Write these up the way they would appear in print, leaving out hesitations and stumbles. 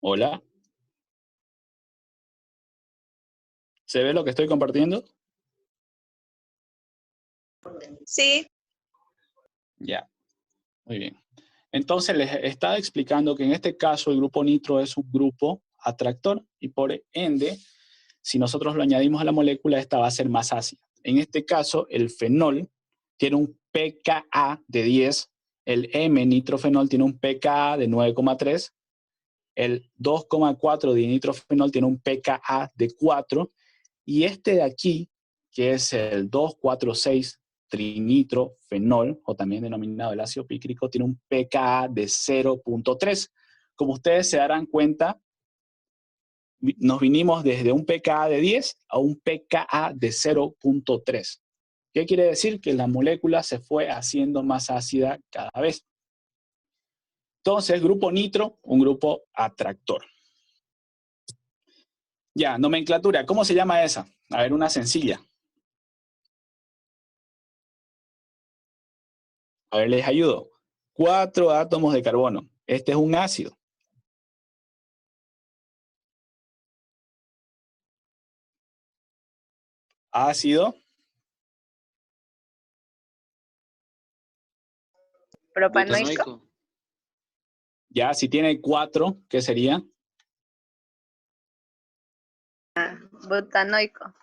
Hola, ¿se ve lo que estoy compartiendo? Sí. Ya, muy bien. Entonces les estaba explicando que en este caso el grupo nitro es un grupo atractor y por ende, si nosotros lo añadimos a la molécula, esta va a ser más ácida. En este caso, el fenol tiene un pKa de 10, el M-nitrofenol tiene un pKa de 9,3, el 2,4 dinitrofenol tiene un pKa de 4, y este de aquí, que es el 2,4,6 trinitrofenol, o también denominado el ácido pícrico, tiene un pKa de 0,3. Como ustedes se darán cuenta, nos vinimos desde un pKa de 10 a un pKa de 0,3. ¿Qué quiere decir? Que la molécula se fue haciendo más ácida cada vez. Entonces, grupo nitro, un grupo atractor. Ya, nomenclatura, ¿cómo se llama esa? A ver, una sencilla. A ver, les ayudo. 4 átomos de carbono. Este es un ácido. Ácido. Propanoico. Ya, si tiene 4, ¿qué sería? Butanoico.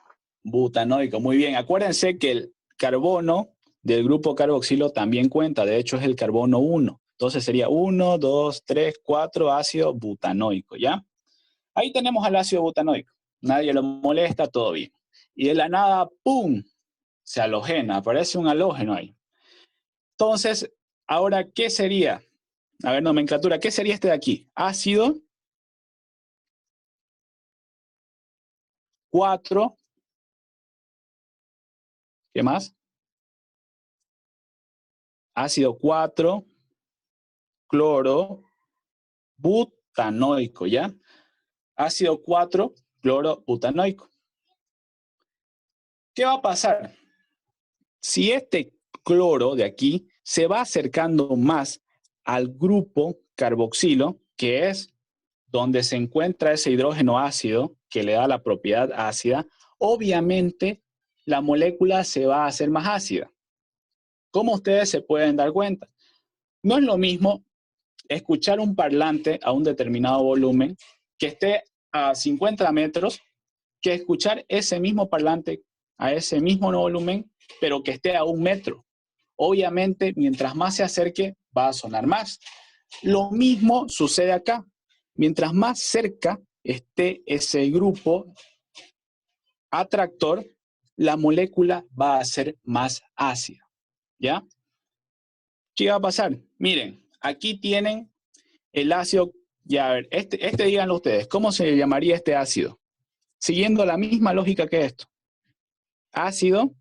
Butanoico. Muy bien. Acuérdense que el carbono del grupo carboxilo también cuenta. De hecho, es el carbono 1. Entonces sería 1, 2, 3, 4 ácido butanoico, ¿ya? Ahí tenemos al ácido butanoico. Nadie lo molesta, todo bien. Y de la nada, ¡pum!, se halogena. Aparece un halógeno ahí. Entonces, ahora, ¿qué sería? A ver, nomenclatura. ¿Qué sería este de aquí? Ácido 4. ¿Qué más? Ácido 4, cloro, butanoico, ¿ya? Ácido 4, cloro, butanoico. ¿Qué va a pasar? Si este cloro de aquí se va acercando más al grupo carboxilo, que es donde se encuentra ese hidrógeno ácido que le da la propiedad ácida, obviamente la molécula se va a hacer más ácida. ¿Cómo ustedes se pueden dar cuenta? No es lo mismo escuchar un parlante a un determinado volumen que esté a 50 metros que escuchar ese mismo parlante a ese mismo volumen, pero que esté a 1 metro. Obviamente, mientras más se acerque, va a sonar más. Lo mismo sucede acá. Mientras más cerca esté ese grupo atractor, la molécula va a ser más ácida. ¿Ya? ¿Qué va a pasar? Miren, aquí tienen el ácido. Ya, a ver, díganlo ustedes, ¿cómo se llamaría este ácido? Siguiendo la misma lógica que esto. Ácido.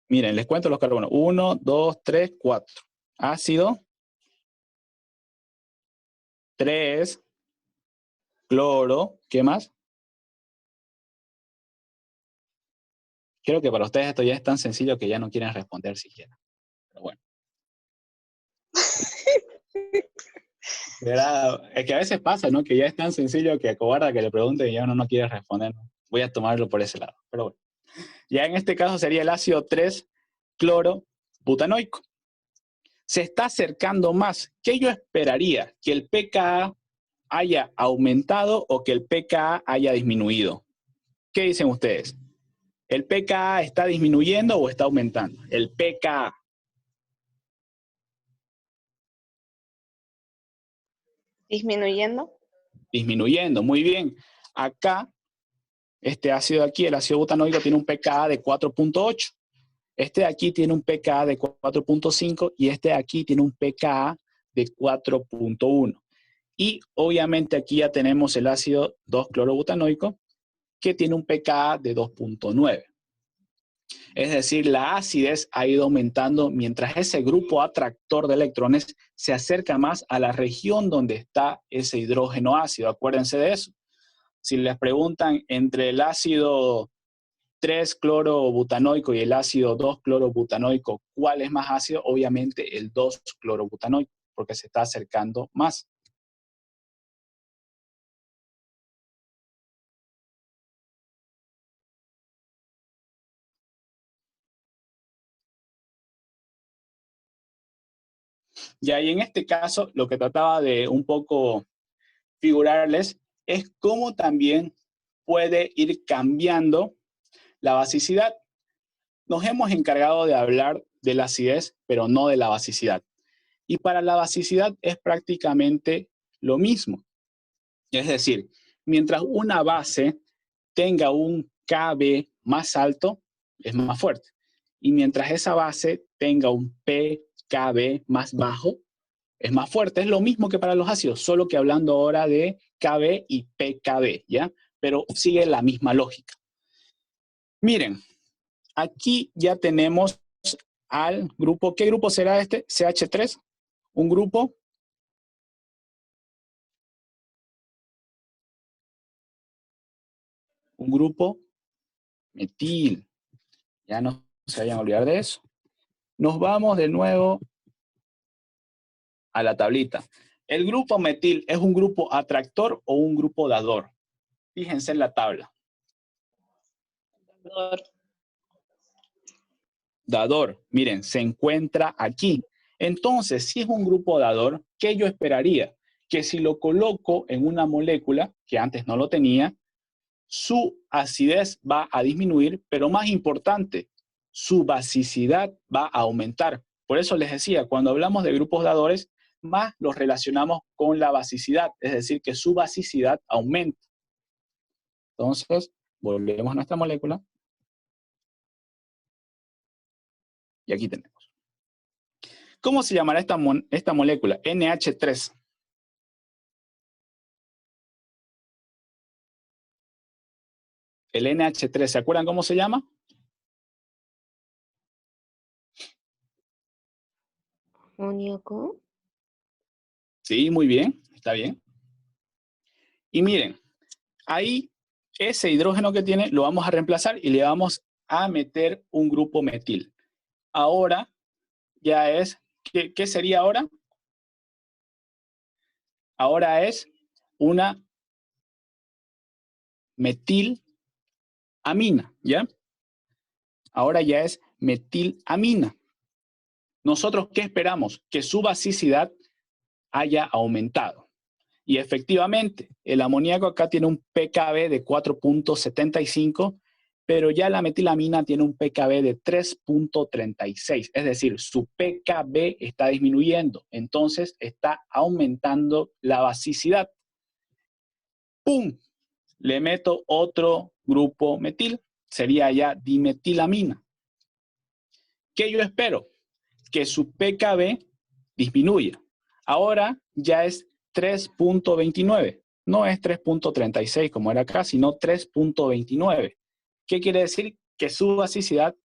Miren, les cuento los carbonos. 1, 2, 3, 4. Ácido. 3. Cloro. ¿Qué más? Creo que para ustedes esto ya es tan sencillo que ya no quieren responder siquiera. Pero bueno. Es que a veces pasa, ¿no? Que ya es tan sencillo que acobarda que le pregunten y ya uno no quiere responder. Voy a tomarlo por ese lado. Pero bueno. Ya en este caso sería el ácido 3 cloro butanoico. Se está acercando más. ¿Qué yo esperaría? ¿Que el pKa haya aumentado o que el pKa haya disminuido? ¿Qué dicen ustedes? ¿El pKa está disminuyendo o está aumentando? El pKa. Disminuyendo. Disminuyendo, muy bien. Acá, este ácido de aquí, el ácido butanoico, tiene un pKa de 4,8. Este de aquí tiene un pKa de 4,5 y este de aquí tiene un pKa de 4,1. Y obviamente aquí ya tenemos el ácido 2-clorobutanoico que tiene un pKa de 2,9. Es decir, la acidez ha ido aumentando mientras ese grupo atractor de electrones se acerca más a la región donde está ese hidrógeno ácido. Acuérdense de eso. Si les preguntan entre el ácido 3-clorobutanoico y el ácido 2-clorobutanoico, ¿cuál es más ácido? Obviamente el 2-clorobutanoico, porque se está acercando más. Y ahí en este caso, lo que trataba de un poco figurarles es cómo también puede ir cambiando la basicidad. Nos hemos encargado de hablar de la acidez, pero no de la basicidad. Y para la basicidad es prácticamente lo mismo. Es decir, mientras una base tenga un Kb más alto, es más fuerte. Y mientras esa base tenga un pKb más bajo, es más fuerte. Es lo mismo que para los ácidos, solo que hablando ahora de Kb y pKb, ¿ya? Pero sigue la misma lógica. Miren, aquí ya tenemos al grupo. ¿Qué grupo será este? CH3. Un grupo metil. Ya no se vayan a olvidar de eso. Nos vamos de nuevo a la tablita. ¿El grupo metil es un grupo atractor o un grupo dador? Fíjense en la tabla. Dador, miren, se encuentra aquí. Entonces, si es un grupo dador, ¿qué yo esperaría? Que si lo coloco en una molécula, que antes no lo tenía, su acidez va a disminuir, pero más importante, su basicidad va a aumentar. Por eso les decía, cuando hablamos de grupos dadores, más los relacionamos con la basicidad, es decir, que su basicidad aumenta. Entonces, volvemos a nuestra molécula. Y aquí tenemos. ¿Cómo se llamará esta molécula? NH3. El NH3, ¿se acuerdan cómo se llama? Amoníaco. Sí, muy bien, está bien. Y miren, ahí ese hidrógeno que tiene lo vamos a reemplazar y le vamos a meter un grupo metil. Ahora ya es, ¿qué sería ahora? Ahora es una metilamina, ¿ya? Ahora ya es metilamina. ¿Nosotros qué esperamos? Que su basicidad haya aumentado. Y efectivamente, el amoníaco acá tiene un pKb de 4.75, pero ya la metilamina tiene un pKb de 3.36. Es decir, su pKb está disminuyendo. Entonces, está aumentando la basicidad. ¡Pum! Le meto otro grupo metil. Sería ya dimetilamina. ¿Qué yo espero? Que su pKb disminuya. Ahora ya es 3.29. No es 3.36 como era acá, sino 3.29. ¿Qué quiere decir? Que su basicidad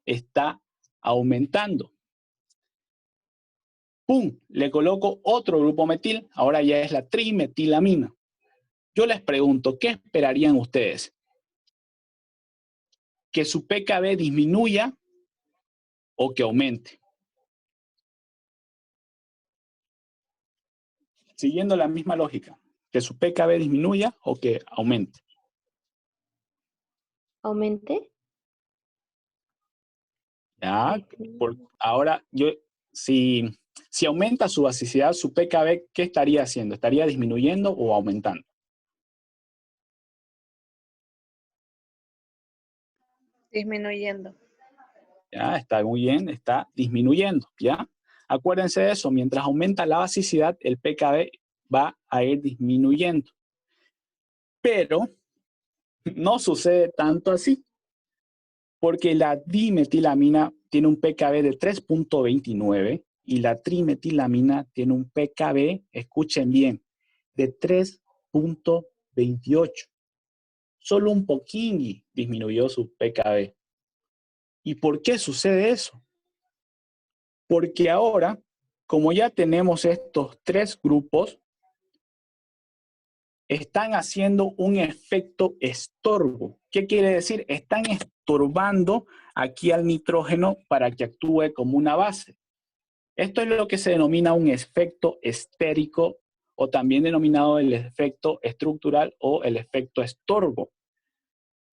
está aumentando. ¡Pum! Le coloco otro grupo metil. Ahora ya es la trimetilamina. Yo les pregunto, ¿qué esperarían ustedes? ¿Que su pKb disminuya o que aumente? Siguiendo la misma lógica, que su pKb disminuya o que aumente. ¿Aumente? Ya, ahora si aumenta su basicidad, su pKb, ¿qué estaría haciendo? ¿Estaría disminuyendo o aumentando? Disminuyendo. Ya, está muy bien, está disminuyendo, ¿ya? Acuérdense de eso, mientras aumenta la basicidad, el pKb va a ir disminuyendo. Pero no sucede tanto así, porque la dimetilamina tiene un pKb de 3.29 y la trimetilamina tiene un pKb, escuchen bien, de 3.28. Solo un poquín disminuyó su pKb. ¿Y por qué sucede eso? Porque ahora, como ya tenemos estos tres grupos, están haciendo un efecto estorbo. ¿Qué quiere decir? Están estorbando aquí al nitrógeno para que actúe como una base. Esto es lo que se denomina un efecto estérico o también denominado el efecto estructural o el efecto estorbo.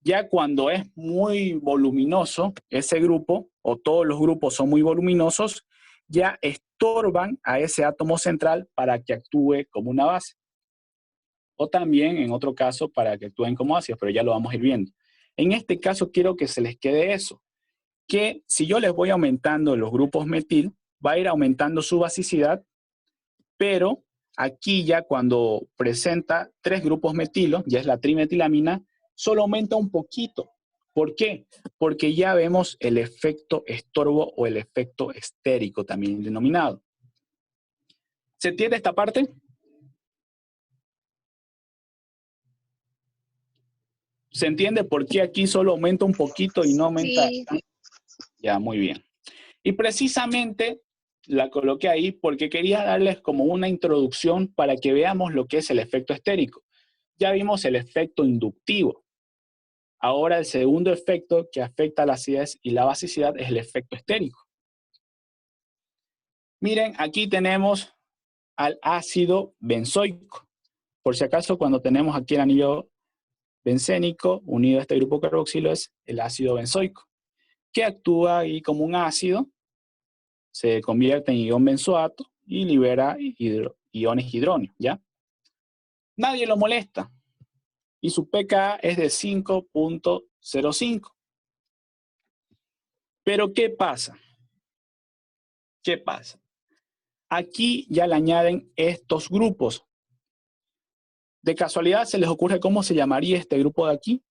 Ya cuando es muy voluminoso ese grupo, o todos los grupos son muy voluminosos, ya estorban a ese átomo central para que actúe como una base. O también, en otro caso, para que actúen como ácidos, pero ya lo vamos a ir viendo. En este caso quiero que se les quede eso, que si yo les voy aumentando los grupos metil, va a ir aumentando su basicidad, pero aquí ya cuando presenta 3 grupos metilo, ya es la trimetilamina, solo aumenta un poquito. ¿Por qué? Porque ya vemos el efecto estorbo o el efecto estérico también denominado. ¿Se entiende esta parte? ¿Se entiende por qué aquí solo aumenta un poquito y no aumenta? Sí. Ya, muy bien. Y precisamente la coloqué ahí porque quería darles como una introducción para que veamos lo que es el efecto estérico. Ya vimos el efecto inductivo. Ahora el segundo efecto que afecta a la acidez y la basicidad es el efecto estérico. Miren, aquí tenemos al ácido benzoico. Por si acaso, cuando tenemos aquí el anillo bencénico unido a este grupo carboxilo es el ácido benzoico, que actúa ahí como un ácido, se convierte en ion benzoato y libera iones hidróneo, ¿ya? Nadie lo molesta y su pKa es de 5.05. Pero ¿qué pasa? ¿Qué pasa? Aquí ya le añaden estos grupos. ¿De casualidad se les ocurre cómo se llamaría este grupo de aquí?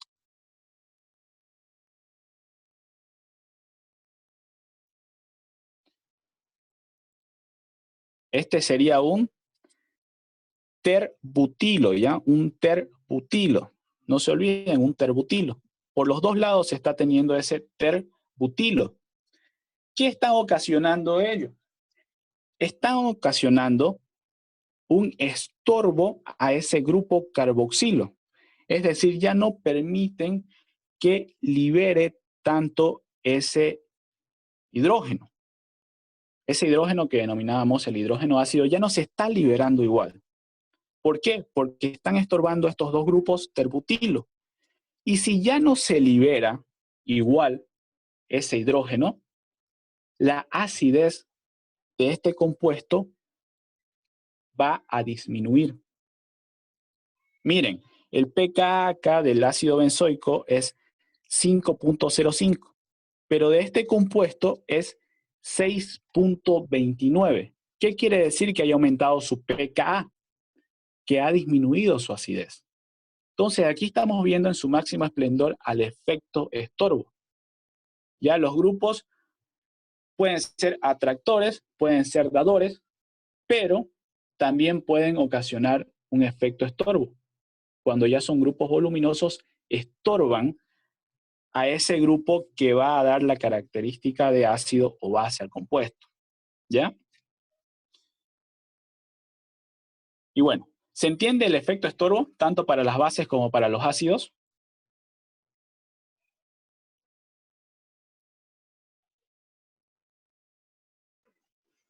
Este sería un terbutilo, ¿ya? Un terbutilo. No se olviden, un terbutilo. Por los dos lados se está teniendo ese terbutilo. ¿Qué está ocasionando ello? Están ocasionando un estorbo a ese grupo carboxilo. Es decir, ya no permiten que libere tanto ese hidrógeno. Ese hidrógeno que denominábamos el hidrógeno ácido ya no se está liberando igual. ¿Por qué? Porque están estorbando estos dos grupos terbutilo. Y si ya no se libera igual ese hidrógeno, la acidez de este compuesto va a disminuir. Miren, el pKa del ácido benzoico es 5.05, pero de este compuesto es 6.29. ¿Qué quiere decir que haya aumentado su pKa? Que ha disminuido su acidez. Entonces aquí estamos viendo en su máximo esplendor al efecto estorbo. Ya los grupos pueden ser atractores, pueden ser dadores, pero también pueden ocasionar un efecto estorbo. Cuando ya son grupos voluminosos, estorban a ese grupo que va a dar la característica de ácido o base al compuesto. ¿Ya? Y bueno, ¿se entiende el efecto estorbo tanto para las bases como para los ácidos?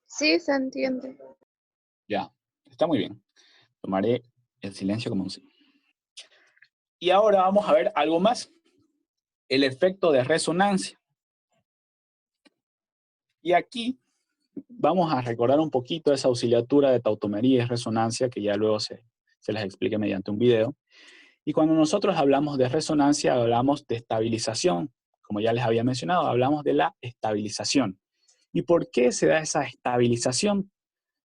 Sí, se entiende. Ya, está muy bien. Tomaré el silencio como un sí. Y ahora vamos a ver algo más. El efecto de resonancia. Y aquí vamos a recordar un poquito esa auxiliatura de tautomería y resonancia que ya luego se les explique mediante un video. Y cuando nosotros hablamos de resonancia, hablamos de estabilización. Como ya les había mencionado, hablamos de la estabilización. ¿Y por qué se da esa estabilización?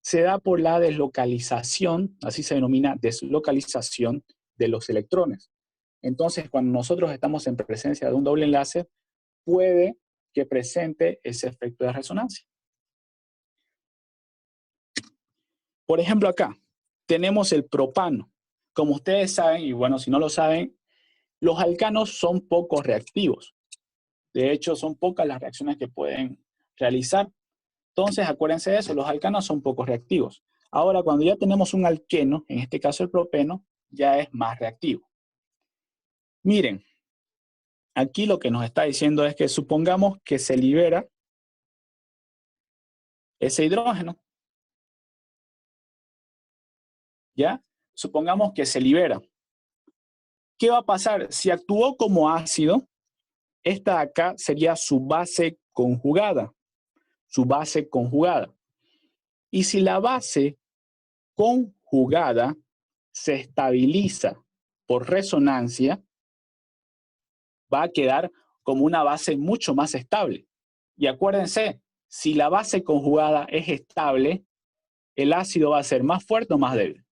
Se da por la deslocalización, así se denomina deslocalización de los electrones. Entonces, cuando nosotros estamos en presencia de un doble enlace, puede que presente ese efecto de resonancia. Por ejemplo, acá tenemos el propano. Como ustedes saben, y bueno, si no lo saben, los alcanos son poco reactivos. De hecho, son pocas las reacciones que pueden realizar. Entonces, acuérdense de eso, los alcanos son poco reactivos. Ahora, cuando ya tenemos un alqueno, en este caso el propeno, ya es más reactivo. Miren, aquí lo que nos está diciendo es que supongamos que se libera ese hidrógeno. ¿Ya? Supongamos que se libera. ¿Qué va a pasar? Si actuó como ácido, esta de acá sería su base conjugada. Su base conjugada. Y si la base conjugada se estabiliza por resonancia, va a quedar como una base mucho más estable. Y acuérdense, si la base conjugada es estable, el ácido va a ser más fuerte o más débil.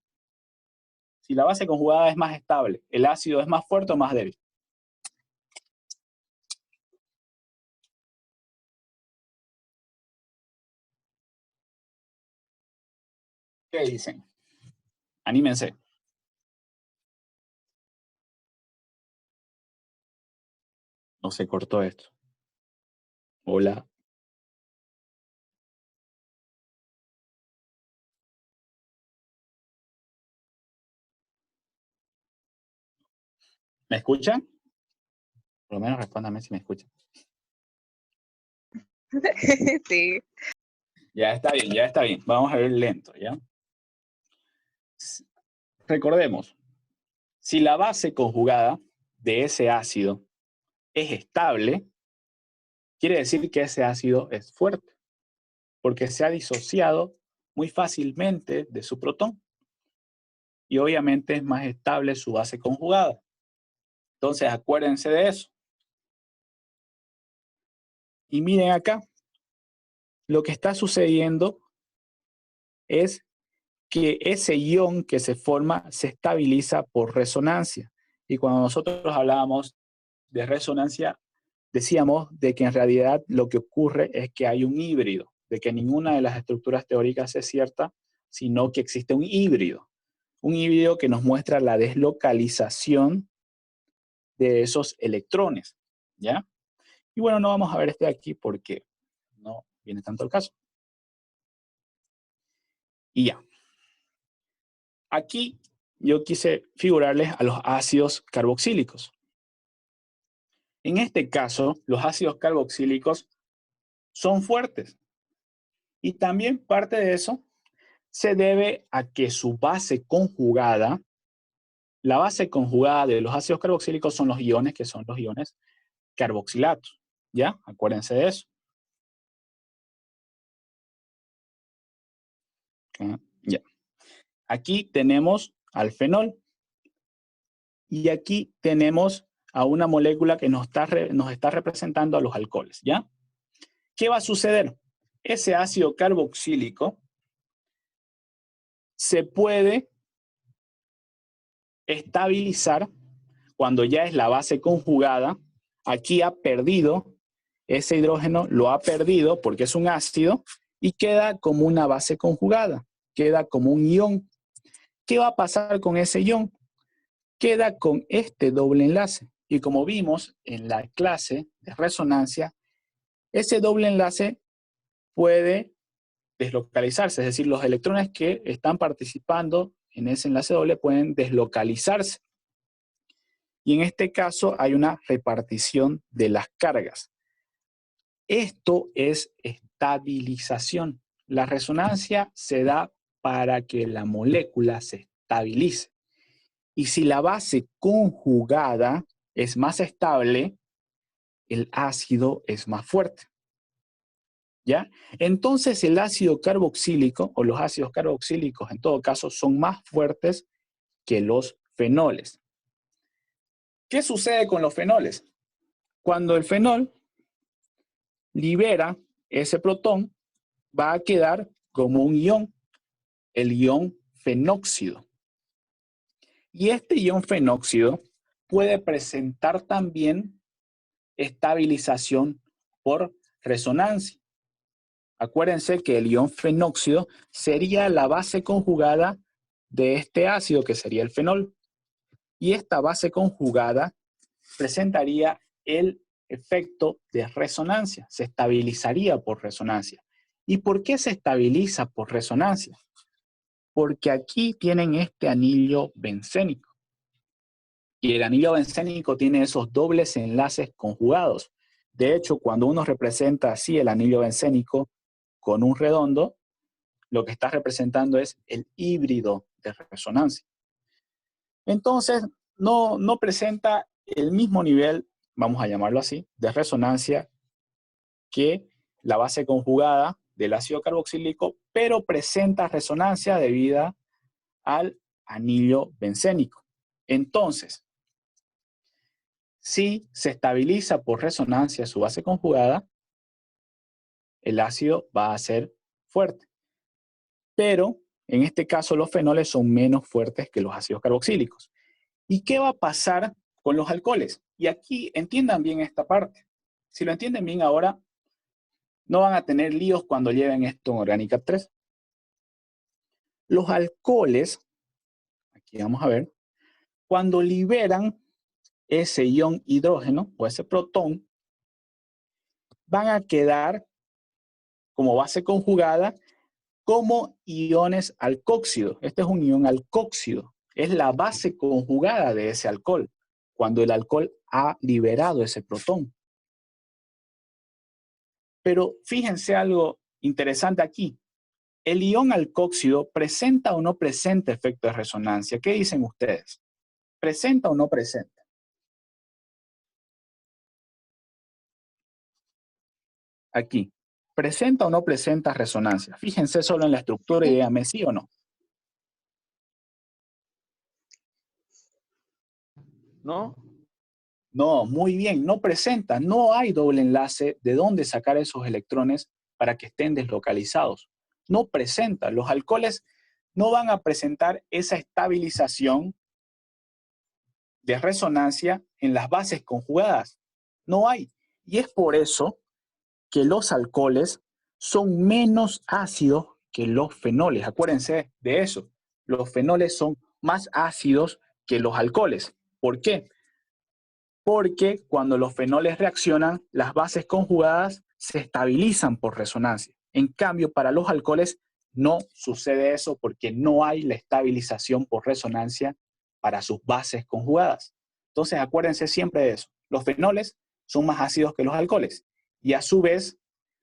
Si la base conjugada es más estable, el ácido es más fuerte o más débil. ¿Qué dicen? Anímense. No se cortó esto. Hola. ¿Me escuchan? Por lo menos respóndame si me escuchan. Sí. Ya está bien, ya está bien. Vamos a ver lento, ¿ya? Recordemos, si la base conjugada de ese ácido es estable, quiere decir que ese ácido es fuerte, porque se ha disociado muy fácilmente de su protón. Y obviamente es más estable su base conjugada. Entonces, acuérdense de eso. Y miren acá, lo que está sucediendo es que ese ion que se forma se estabiliza por resonancia. Y cuando nosotros hablábamos de resonancia, decíamos de que en realidad lo que ocurre es que hay un híbrido, de que ninguna de las estructuras teóricas es cierta, sino que existe un híbrido. Un híbrido que nos muestra la deslocalización de esos electrones, ¿ya? Y bueno, no vamos a ver este de aquí porque no viene tanto el caso. Y ya. Aquí yo quise figurarles a los ácidos carboxílicos. En este caso, los ácidos carboxílicos son fuertes. Y también parte de eso se debe a que su base conjugada, la base conjugada de los ácidos carboxílicos son los iones, que son los iones carboxilatos. ¿Ya? Acuérdense de eso. Ya. Aquí tenemos al fenol. Y aquí tenemos a una molécula que nos está representando a los alcoholes, ¿ya? ¿Qué va a suceder? Ese ácido carboxílico se puede estabilizar cuando ya es la base conjugada. Aquí ha perdido, ese hidrógeno lo ha perdido porque es un ácido y queda como una base conjugada, queda como un ion. ¿Qué va a pasar con ese ion? Queda con este doble enlace. Y como vimos en la clase de resonancia, ese doble enlace puede deslocalizarse, es decir, los electrones que están participando en ese enlace doble pueden deslocalizarse. Y en este caso hay una repartición de las cargas. Esto es estabilización. La resonancia se da para que la molécula se estabilice. Y si la base conjugada es más estable, el ácido es más fuerte. ¿Ya? Entonces el ácido carboxílico o los ácidos carboxílicos en todo caso son más fuertes que los fenoles. ¿Qué sucede con los fenoles? Cuando el fenol libera ese protón, va a quedar como un ion, el ion fenóxido. Y este ion fenóxido puede presentar también estabilización por resonancia. Acuérdense que el ion fenóxido sería la base conjugada de este ácido, que sería el fenol. Y esta base conjugada presentaría el efecto de resonancia, se estabilizaría por resonancia. ¿Y por qué se estabiliza por resonancia? Porque aquí tienen este anillo bencénico. Y el anillo bencénico tiene esos dobles enlaces conjugados. De hecho, cuando uno representa así el anillo bencénico con un redondo, lo que está representando es el híbrido de resonancia. Entonces, no presenta el mismo nivel, vamos a llamarlo así, de resonancia que la base conjugada del ácido carboxílico, pero presenta resonancia debido al anillo bencénico. Entonces, si se estabiliza por resonancia su base conjugada, el ácido va a ser fuerte. Pero en este caso los fenoles son menos fuertes que los ácidos carboxílicos. ¿Y qué va a pasar con los alcoholes? Y aquí entiendan bien esta parte. Si lo entienden bien ahora, no van a tener líos cuando lleven esto en orgánica 3. Los alcoholes, aquí vamos a ver, cuando liberan ese ion hidrógeno o ese protón, van a quedar como base conjugada como iones alcóxidos. Este es un ion alcóxido. Es la base conjugada de ese alcohol, cuando el alcohol ha liberado ese protón. Pero fíjense algo interesante aquí. ¿El ion alcóxido presenta o no presenta efecto de resonancia? ¿Qué dicen ustedes? ¿Presenta o no presenta? Aquí. ¿Presenta o no presenta resonancia? Fíjense solo en la estructura y Sí. díganme sí o no. ¿No? No, muy bien, no presenta. No hay doble enlace de dónde sacar esos electrones para que estén deslocalizados. No presenta. Los alcoholes no van a presentar esa estabilización de resonancia en las bases conjugadas. No hay. Y es por eso que los alcoholes son menos ácidos que los fenoles. Acuérdense de eso. Los fenoles son más ácidos que los alcoholes. ¿Por qué? Porque cuando los fenoles reaccionan, las bases conjugadas se estabilizan por resonancia. En cambio, para los alcoholes no sucede eso porque no hay la estabilización por resonancia para sus bases conjugadas. Entonces, acuérdense siempre de eso. Los fenoles son más ácidos que los alcoholes y a su vez,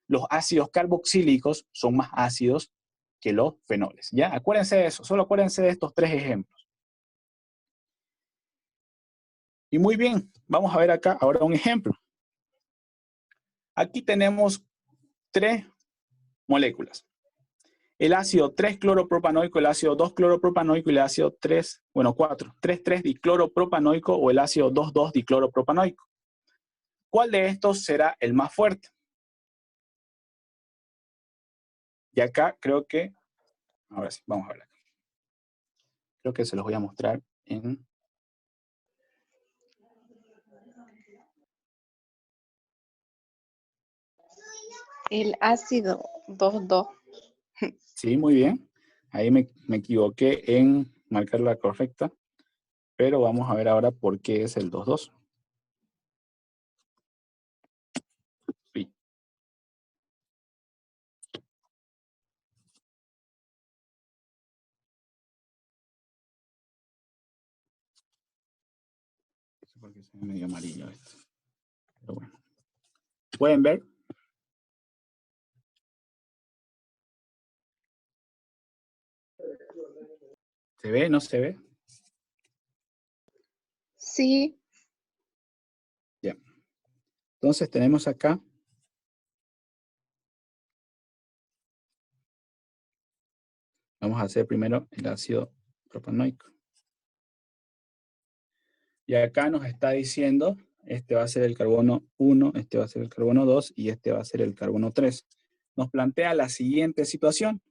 los ácidos carboxílicos son más ácidos que los fenoles. ¿Ya? Acuérdense de eso. Solo acuérdense de estos tres ejemplos. Y muy bien, vamos a ver acá ahora un ejemplo. Aquí tenemos tres moléculas. El ácido 3-cloropropanoico, el ácido 2-cloropropanoico y el ácido 3,3,dicloropropanoico o el ácido 2,2-dicloropropanoico. ¿Cuál de estos será el más fuerte? Y acá creo que, ahora sí, vamos a ver acá. Creo que se los voy a mostrar en... El ácido 2,2. Sí, muy bien. Ahí me equivoqué en marcar la correcta, pero vamos a ver ahora por qué es el 2,2. Sí. No sé por qué se ve medio amarillo esto. Pero bueno. ¿Pueden ver? ¿Se ve? ¿No se ve? Sí. Ya. Entonces tenemos acá vamos a hacer primero el ácido propanoico. Y acá nos está diciendo, este va a ser el carbono 1, este va a ser el carbono 2 y este va a ser el carbono 3. Nos plantea la siguiente situación.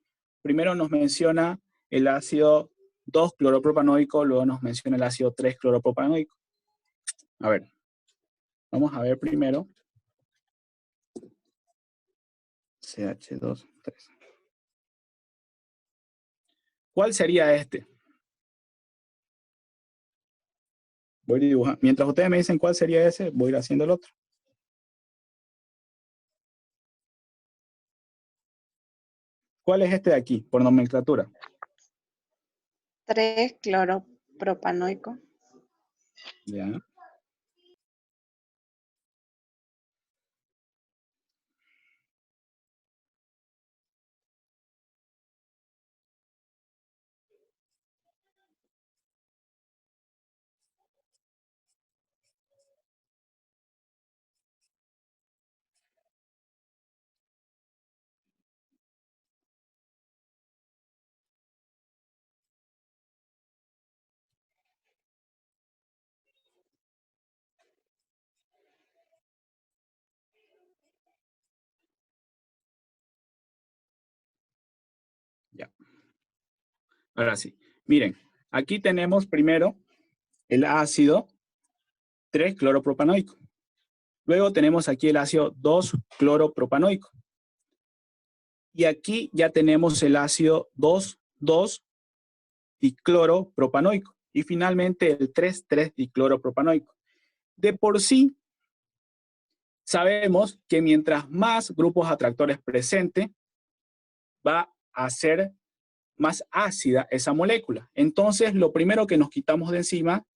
Primero nos menciona el ácido 2-cloropropanoico, luego nos menciona el ácido 3-cloropropanoico. A ver, vamos a ver primero CH2, 3. ¿Cuál sería este? Voy a dibujar. Mientras ustedes me dicen cuál sería ese, voy a ir haciendo el otro. ¿Cuál es este de aquí, por nomenclatura? 3 cloropropanoico. Ya. Ya. Ahora sí. Miren, aquí tenemos primero el ácido 3-cloropropanoico. Luego tenemos aquí el ácido 2-cloropropanoico. Y aquí ya tenemos el ácido 2,2-dicloropropanoico. Y finalmente el 3,3-dicloropropanoico. De por sí, sabemos que mientras más grupos atractores presente, va a ser más ácida esa molécula. Entonces, lo primero que nos quitamos de encima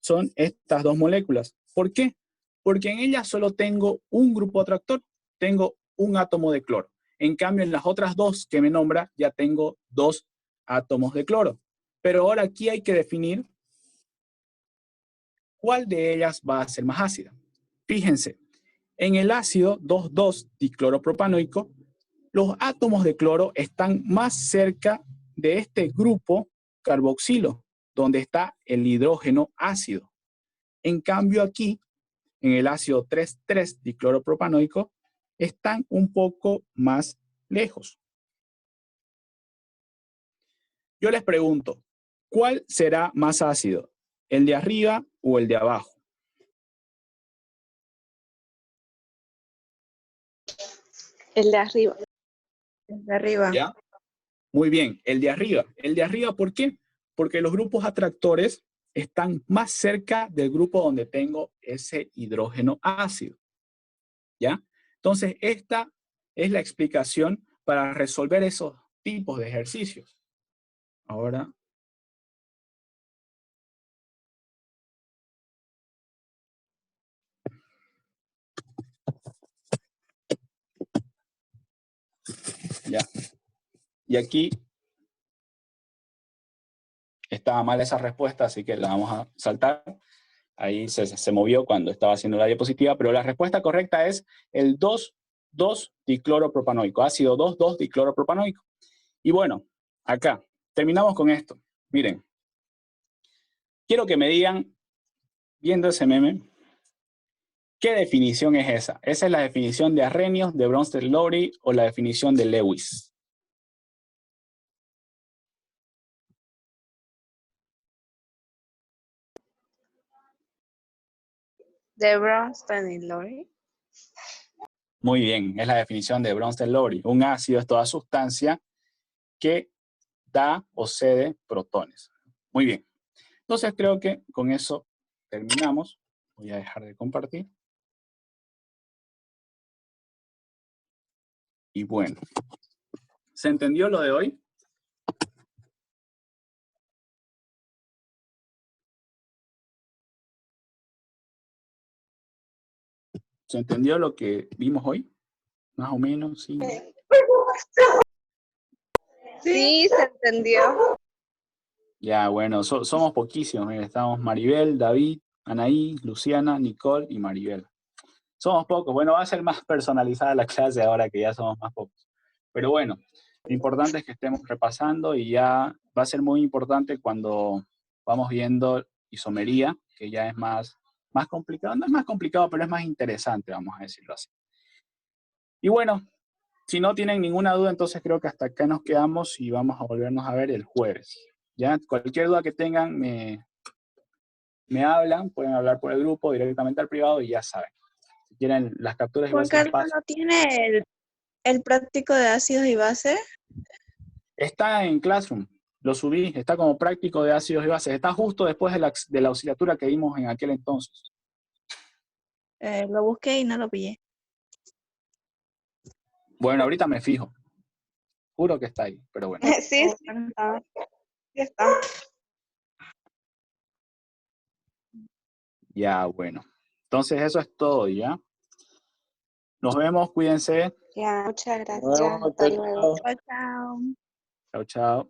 son estas dos moléculas. ¿Por qué? Porque en ellas solo tengo un grupo atractor, tengo un átomo de cloro. En cambio, en las otras dos que me nombra, ya tengo 2 átomos de cloro. Pero ahora aquí hay que definir cuál de ellas va a ser más ácida. Fíjense, en el ácido 2,2-dicloropropanoico, los átomos de cloro están más cerca de este grupo carboxilo, donde está el hidrógeno ácido. En cambio aquí, en el ácido 3,3-dicloropropanoico, están un poco más lejos. Yo les pregunto, ¿cuál será más ácido? ¿El de arriba o el de abajo? El de arriba. El de arriba. ¿Ya? Muy bien, el de arriba. ¿El de arriba por qué? Porque los grupos atractores están más cerca del grupo donde tengo ese hidrógeno ácido. ¿Ya? Entonces, esta es la explicación para resolver esos tipos de ejercicios. Ahora, ya. Y aquí estaba mal esa respuesta, así que la vamos a saltar. Ahí se movió cuando estaba haciendo la diapositiva, pero la respuesta correcta es el 2,2-dicloropropanoico, ácido 2,2-dicloropropanoico. Y bueno, acá, terminamos con esto. Miren, quiero que me digan, viendo ese meme, ¿qué definición es esa? ¿Esa es la definición de Arrhenius, de Bronsted-Lowry o la definición de Lewis? De Bronsted-Lowry. Muy bien, es la definición de Bronsted-Lowry. Un ácido es toda sustancia que da o cede protones. Muy bien. Entonces creo que con eso terminamos. Voy a dejar de compartir. Y bueno, ¿se entendió lo de hoy? ¿Se entendió lo que vimos hoy? Más o menos, sí. Sí, se entendió. Ya, bueno, somos poquísimos. Mira, estamos Maribel, David, Anaí, Luciana, Nicole y Maribel. Somos pocos. Bueno, va a ser más personalizada la clase ahora que ya somos más pocos. Pero bueno, lo importante es que estemos repasando y ya va a ser muy importante cuando vamos viendo isomería, que ya es más complicado. No es más complicado, pero es más interesante, vamos a decirlo así. Y bueno, si no tienen ninguna duda, entonces creo que hasta acá nos quedamos y vamos a volvernos a ver el jueves. Ya, cualquier duda que tengan, me hablan, pueden hablar por el grupo, directamente al privado y ya saben. Si quieren las capturas, igual Juan se las Carlos, paso. ¿no tiene el práctico de ácidos y bases? Está en Classroom, lo subí, está como práctico de ácidos y bases. Está justo después de la auxiliatura que dimos en aquel entonces. Lo busqué y no lo pillé. Bueno, ahorita me fijo. Juro que está ahí, pero bueno. Sí, sí. Sí está. Ya, bueno. Entonces eso es todo, ¿ya? Nos vemos, cuídense. Ya, muchas Hasta luego, gracias. Hasta luego. Chao, chao. chao, chao.